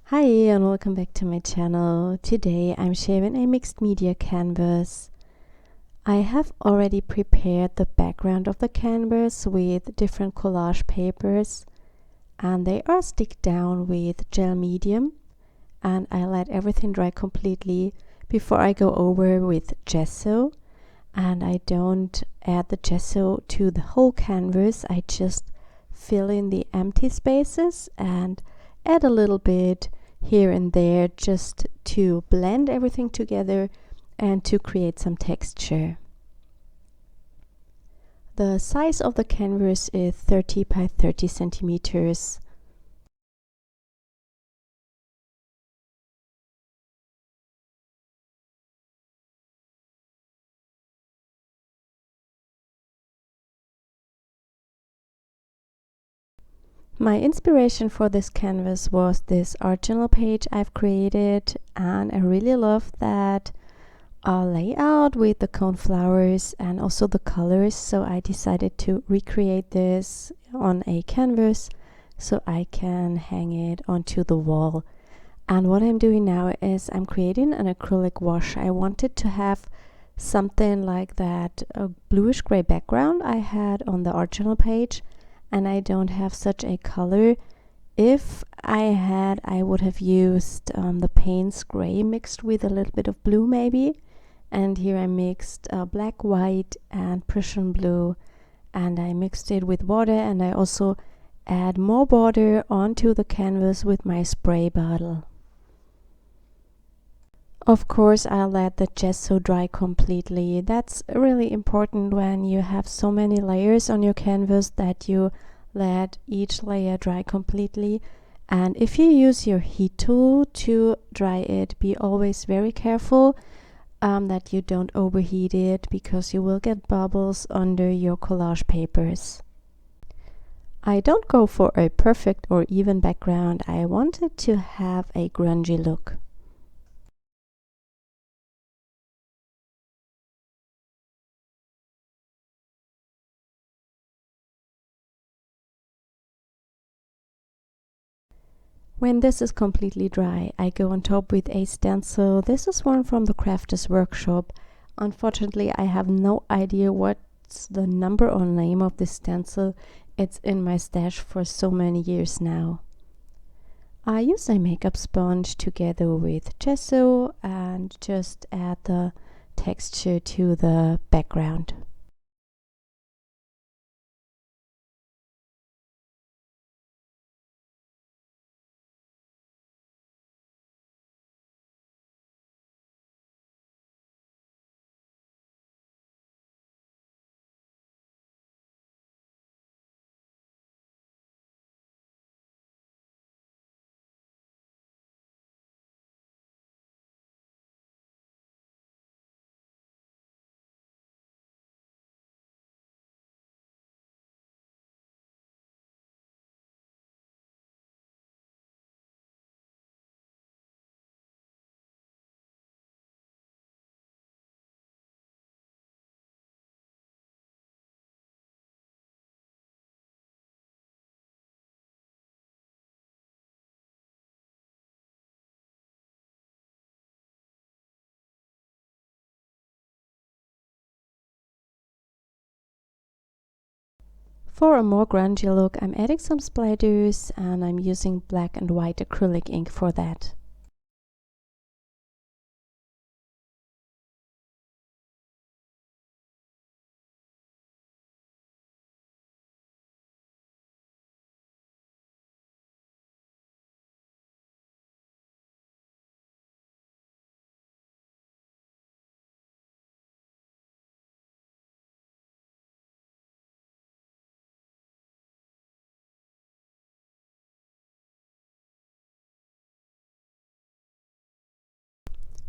Hi and welcome back to my channel. Today I'm sharing a mixed media canvas. I have already prepared the background of the canvas with different collage papers, and they are stick down with gel medium, and I let everything dry completely before I go over with gesso. And I don't add the gesso to the whole canvas, I just fill in the empty spaces and add a little bit here and there just to blend everything together and to create some texture. The size of the canvas is 30 by 30 centimeters. My inspiration for this canvas was this art journal page I've created, and I really love that layout with the cone flowers and also the colors, so I decided to recreate this on a canvas so I can hang it onto the wall. And what I'm doing now is I'm creating an acrylic wash. I wanted to have something like that bluish gray background I had on the art journal page, and I don't have such a color. If I had, I would have used the Payne's gray mixed with a little bit of blue maybe. And here I mixed black, white and Prussian blue, and I mixed it with water, and I also add more water onto the canvas with my spray bottle. Of course, I'll let the gesso dry completely. That's really important when you have so many layers on your canvas, that you let each layer dry completely. And if you use your heat tool to dry it, be always very careful that you don't overheat it, because you will get bubbles under your collage papers. I don't go for a perfect or even background. I wanted to have a grungy look. When this is completely dry, I go on top with a stencil. This is one from the Crafters Workshop. Unfortunately, I have no idea what's the number or name of this stencil. It's in my stash for so many years now. I use a makeup sponge together with gesso and just add the texture to the background. For a more grungy look, I'm adding some splatters, and I'm using black and white acrylic ink for that.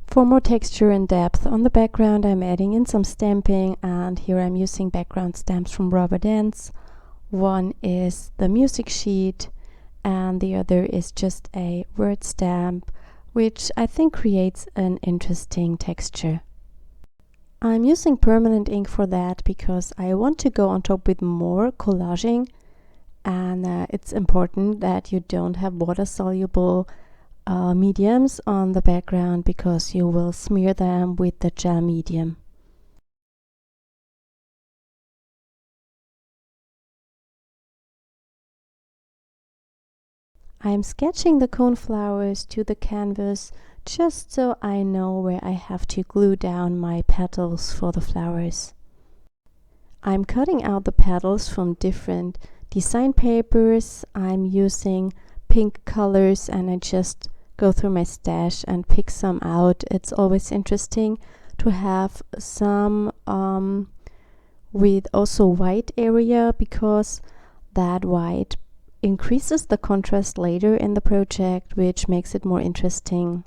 For more texture and depth on the background, I'm adding in some stamping, and here I'm using background stamps from Rubber Dance. One is the music sheet and the other is just a word stamp, which I think creates an interesting texture. I'm using permanent ink for that because I want to go on top with more collaging, and it's important that you don't have water-soluble mediums on the background because you will smear them with the gel medium. I'm sketching the coneflowers to the canvas just so I know where I have to glue down my petals for the flowers. I'm cutting out the petals from different design papers. I'm using pink colors and I just go through my stash and pick some out. It's always interesting to have some with also white area because that white increases the contrast later in the project, which makes it more interesting.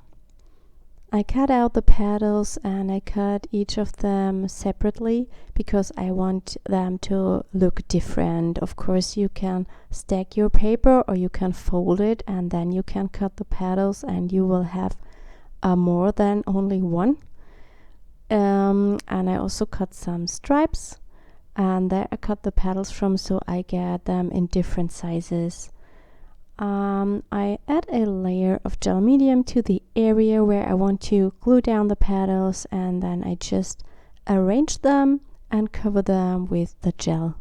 I cut out the petals and I cut each of them separately because I want them to look different. Of course, you can stack your paper or you can fold it and then you can cut the petals and you will have more than only one. And I also cut some stripes, and there I cut the petals from so I get them in different sizes. I add a layer of gel medium to the area where I want to glue down the petals, and then I just arrange them and cover them with the gel.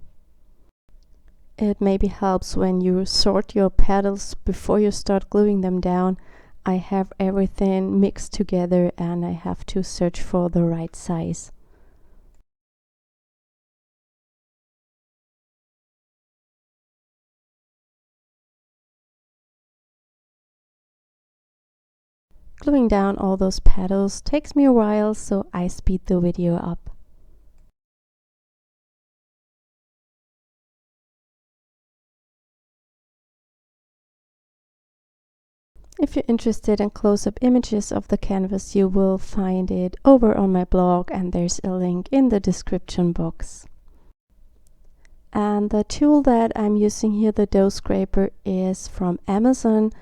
It maybe helps when you sort your petals before you start gluing them down. I have everything mixed together and I have to search for the right size. Gluing down all those petals takes me a while, so I speed the video up. If you're interested in close-up images of the canvas, you will find it over on my blog and there's a link in the description box. And the tool that I'm using here, the dough scraper, is from Amazon.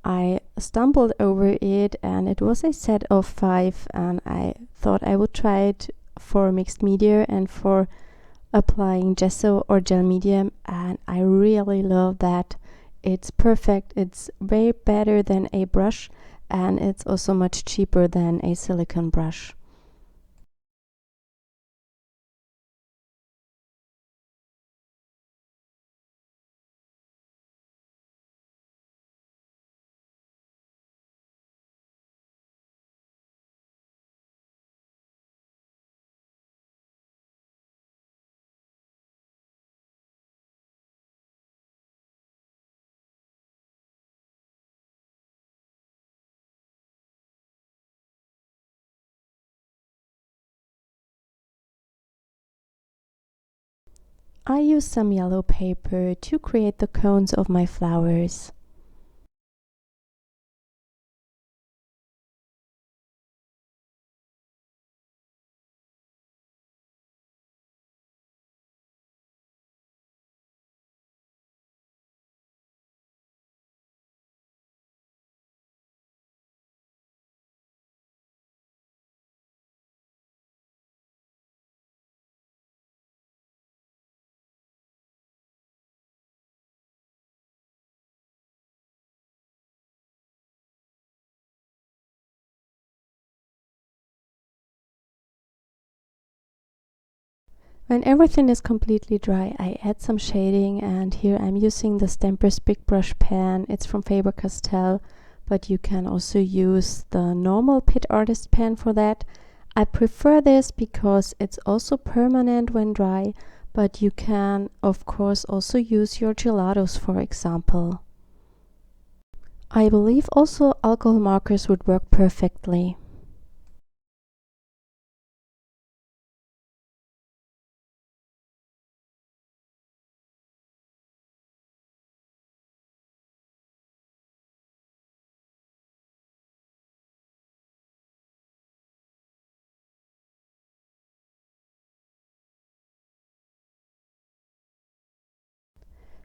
I stumbled over it and it was a set of 5 and I thought I would try it for mixed media and for applying gesso or gel medium, and I really love that. It's perfect. It's way better than a brush and it's also much cheaper than a silicone brush. I use some yellow paper to create the cones of my flowers. When everything is completely dry, I add some shading, and here I'm using the Stampers Big Brush pen. It's from Faber-Castell, but you can also use the normal Pitt Artist Pen for that. I prefer this because it's also permanent when dry, but you can of course also use your gelatos, for example. I believe also alcohol markers would work perfectly.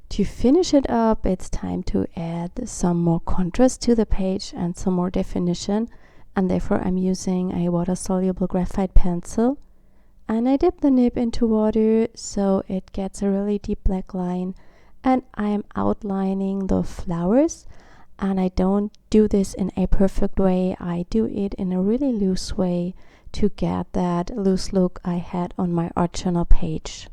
To finish it up, it's time to add some more contrast to the page and some more definition, and therefore I'm using a water-soluble graphite pencil, and I dip the nib into water so it gets a really deep black line, and I'm outlining the flowers, and I don't do this in a perfect way. I do it in a really loose way to get that loose look I had on my art journal page.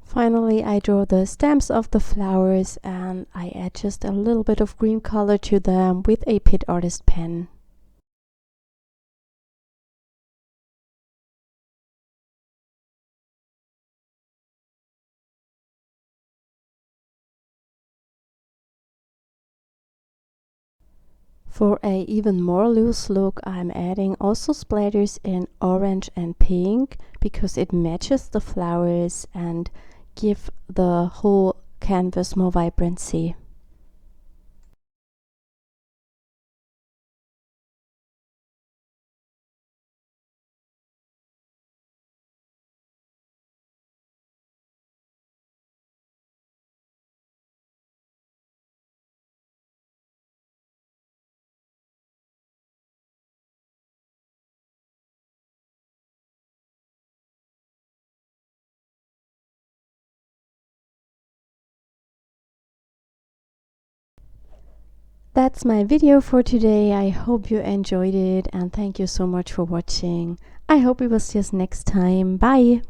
Finally, I draw the stems of the flowers and I add just a little bit of green color to them with a Pitt Artist Pen. For a even more loose look, I'm adding also splatters in orange and pink because it matches the flowers and give the whole canvas more vibrancy. That's my video for today. I hope you enjoyed it and thank you so much for watching. I hope we will see us next time. Bye!